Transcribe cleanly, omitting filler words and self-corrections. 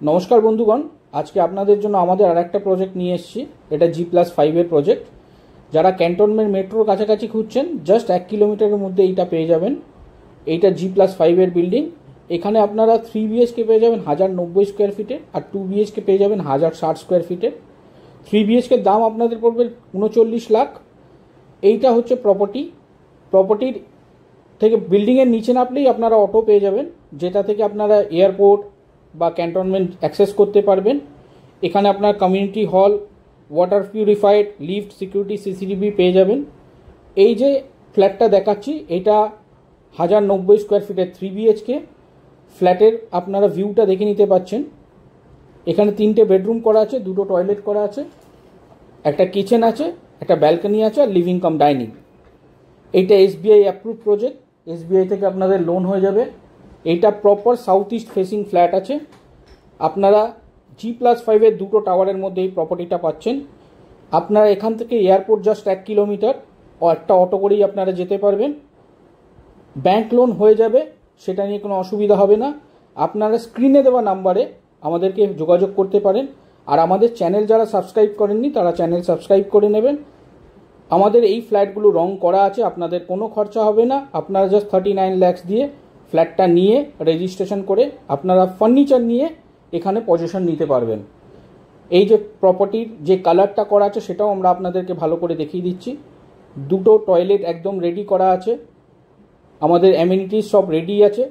নমস্কার বন্ধুগণ, আজকে আপনাদের জন্য আমাদের আরেকটা প্রজেক্ট নিয়ে এসেছি। এটা G+5 প্রজেক্ট। যারা ক্যান্টনমেন্ট মেট্রোর কাছাকাছি খুঁজছেন, জাস্ট 1 কিলোমিটারের মধ্যে এইটা পেয়ে যাবেন। এইটা G+5 বিল্ডিং। এখানে আপনারা 3 BHK পেয়ে যাবেন 1090 স্কোয়ার ফিটের, আর 2 BHK পেয়ে যাবেন 1060 স্কোয়ার ফিটের। 3 BHKর দাম আপনাদের পড়বে 39 লাখ। এইটা হচ্ছে প্রপার্টির থেকে বিল্ডিংয়ের নিচে নামলেই আপনারা অটো পেয়ে যাবেন, যেটা থেকে আপনারা এয়ারপোর্ট বা ক্যান্টনমেন্ট অ্যাক্সেস করতে পারবেন। এখানে আপনার community hall, water purified, lift, security, CCTV পেয়ে যাবেন। এই যে ফ্ল্যাটটা দেখাচ্ছি, এটা 1090 স্কোয়ার ফিটের 3 BHK ফ্ল্যাটের আপনারা ভিউটা দেখে নিতে পাচ্ছেন। এখানে 3টে বেডরুম করা আছে, 2টো টয়লেট করা আছে, একটা কিচেন আছে, একটা ব্যালকনি আছে, আর লিভিং কাম ডাইনিং। এইটা SBI অ্যাপ্রুভ প্রজেক্ট। SBI থেকে আপনাদের লোন হয়ে যাবে। এইটা proper south east facing flat আছে। আপনারা G+5 2টো টাওয়ারের মধ্যে এই প্রপার্টিটা পাচ্ছেন। আপনারা এখান থেকে এয়ারপোর্ট জাস্ট 1 কিলোমিটার, ও একটা অটো করেই আপনারা যেতে পারবেন। ব্যাংক লোন হয়ে যাবে, সেটা নিয়ে কোনো অসুবিধা হবে না। আপনারা স্ক্রিনে দেওয়া নাম্বারে আমাদেরকে যোগাযোগ করতে পারেন। আর আমাদের চ্যানেল যারা সাবস্ক্রাইব করেননি, তারা চ্যানেল সাবস্ক্রাইব করে নেবেন। আমাদের এই ফ্ল্যাটগুলো রং করা আছে, আপনাদের কোনো খরচা হবে না। আপনারা জাস্ট 39 লাখ দিয়ে ফ্ল্যাটটা নিয়ে রেজিস্ট্রেশন করে আপনারা ফার্নিচার নিয়ে এখানে পজিশন নিতে পারবেন। এই যে প্রপার্টির যে কালারটা করা আছে, সেটাও আমরা আপনাদেরকে ভালো করে দেখিয়ে দিচ্ছি। 2টো টয়লেট একদম রেডি করা আছে, আমাদের অ্যামেনিটিস সব রেডি আছে।